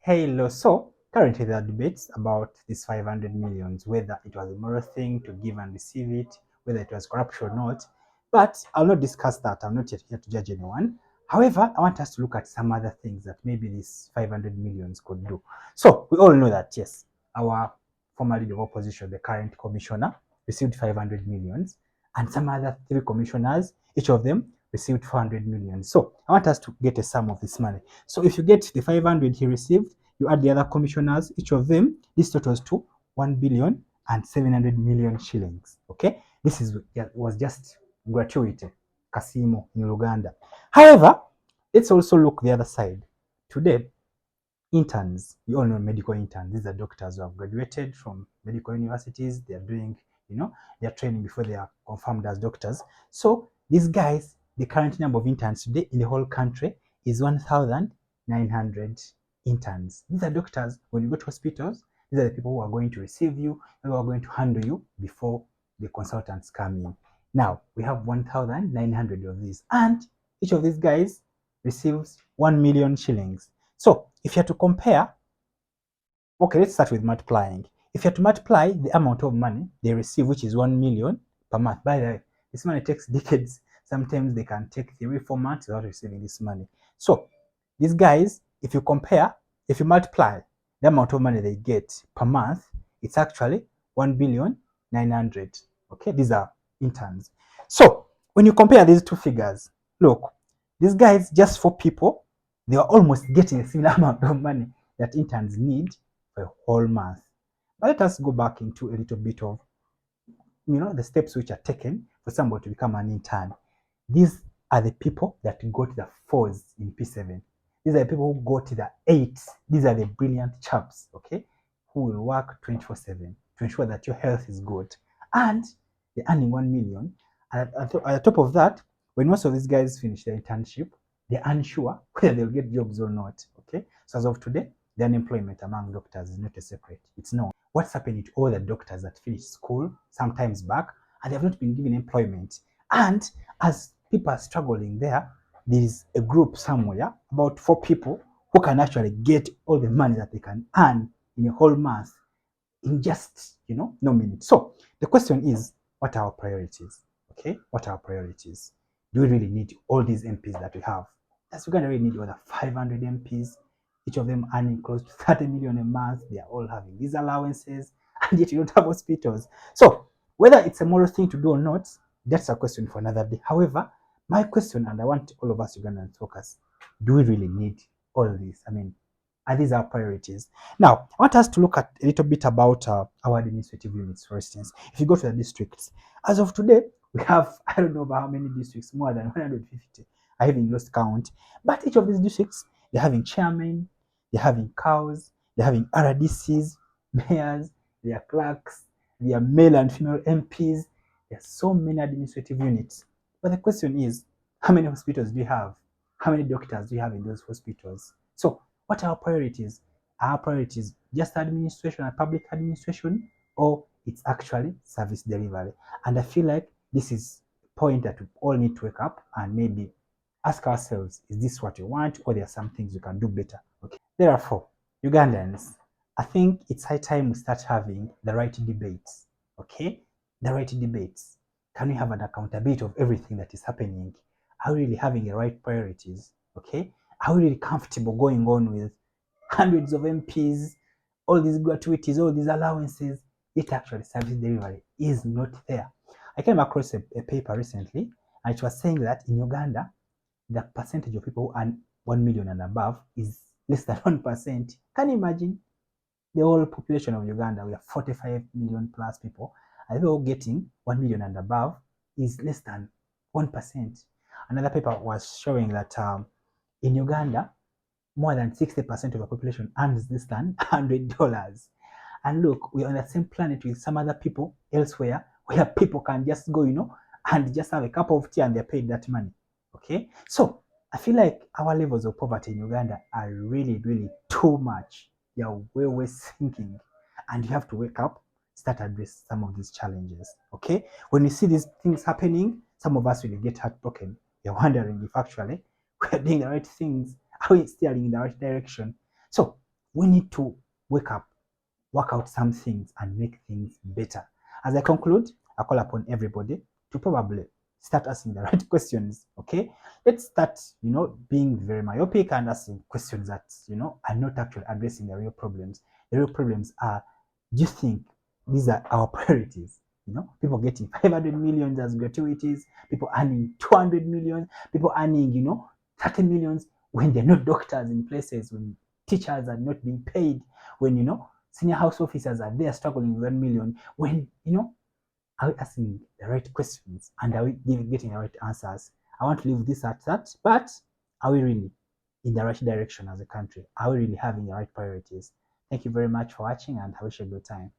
Hello. So currently there are debates about this 500 millions, whether it was a moral thing to give and receive it, whether it was corruption or not. But I'll not discuss that. I'm not yet here to judge anyone. However, I want us to look at some other things that maybe this 500 millions could do. So we all know that, yes, our former leader of opposition, the current commissioner, received 500 millions, and some other three commissioners, each of them received 400 million. So I want us to get a sum of this money. So if you get the 500 he received, you add the other commissioners, each of them, this totals to 1 billion and 700 million shillings. Okay, this was just gratuity, Kasimo in Uganda. However, let's also look the other side. Today, interns, you all know medical interns. These are doctors who have graduated from medical universities. They are doing, their training before they are confirmed as doctors. So these guys, the current number of interns today in the whole country is 1,900 interns. These are doctors. When you go to hospitals, these are the people who are going to receive you, who are going to handle you before the consultants come in. Now, we have 1,900 of these, and each of these guys receives 1 million shillings. So if you have to compare, okay, let's start with multiplying. If you have to multiply the amount of money they receive, which is 1 million per month, by the way, this money takes decades. Sometimes they can take 3-4 months without receiving this money. So these guys, if you compare, if you multiply the amount of money they get per month, it's actually 1,900,000,000. Okay, these are interns. So when you compare these two figures, look, these guys, just for people, they are almost getting a similar amount of money that interns need for a whole month. But let us go back into a little bit of, the steps which are taken for somebody to become an intern. These are the people that got the 4s in P7. These are the people who got the 8s. These are the brilliant chaps, okay, who will work 24/7 to ensure that your health is good. And they're earning 1 million. And at the top of that, when most of these guys finish their internship, they're unsure whether they'll get jobs or not. Okay, so as of today, the unemployment among doctors is not a secret. It's known. What's happening to all the doctors that finished school sometimes back and they have not been given employment? And as people are struggling there is a group somewhere, about 4 people, who can actually get all the money that they can earn in a whole month in just, no minutes. So the question is, what are our priorities? Okay, what are our priorities? Do we really need all these MPs that we have? Yes, we're going to really need over 500 MPs, each of them earning close to 30 million a month. They are all having these allowances, and yet you don't have hospitals. So whether it's a moral thing to do or not, that's a question for another day. However, my question, and I want all of us Ugandans to focus, do we really need all this? I mean, are these our priorities? Now, I want us to look at a little bit about our administrative units, for instance. If you go to the districts, as of today, we have, I don't know about how many districts, more than 150. I haven't lost count. But each of these districts, they're having chairmen, they're having cows, they're having RDCs, mayors, their clerks, their male and female MPs. There are so many administrative units. But the question is, how many hospitals do you have? How many doctors do you have in those hospitals? So what are our priorities? Are our priorities just administration and public administration, or it's actually service delivery? And I feel like this is a point that we all need to wake up and maybe ask ourselves, is this what we want, or there are some things we can do better? Okay. Therefore, Ugandans, I think it's high time we start having the right debates. Okay? The right debates. Can we have an accountability of everything that is happening? Are we really having the right priorities? Okay? Are we really comfortable going on with hundreds of MPs, all these gratuities, all these allowances, yet actually service delivery is not there? I came across a paper recently, and it was saying that in Uganda, the percentage of people who earn 1 million and above is less than 1%. Can you imagine? The whole population of Uganda, we have 45 million plus people, and people getting 1 million and above is less than 1%. Another paper was showing that in Uganda, more than 60% of the population earns less than $100. And look, we're on the same planet with some other people elsewhere where people can just go, and just have a cup of tea and they're paid that money. Okay? So I feel like our levels of poverty in Uganda are really, really too much. They are way sinking. And you have to wake up, start address some of these challenges. Okay? When you see these things happening, some of us will get heartbroken. You're wondering if actually we're doing the right things. Are we steering in the right direction? So we need to wake up, work out some things, and make things better. As I conclude, I call upon everybody to probably start asking the right questions. Okay, let's start, being very myopic and asking questions that, are not actually addressing the real problems. The real problems are, do you think these are our priorities? People getting 500 million as gratuities, people earning 200 million, people earning, 30 millions, when they're not doctors in places, when teachers are not being paid, when, senior house officers are there struggling with 1 million, when, are we asking the right questions and are we getting the right answers? I want to leave this at that, but are we really in the right direction as a country? Are we really having the right priorities? Thank you very much for watching and I wish you a good time.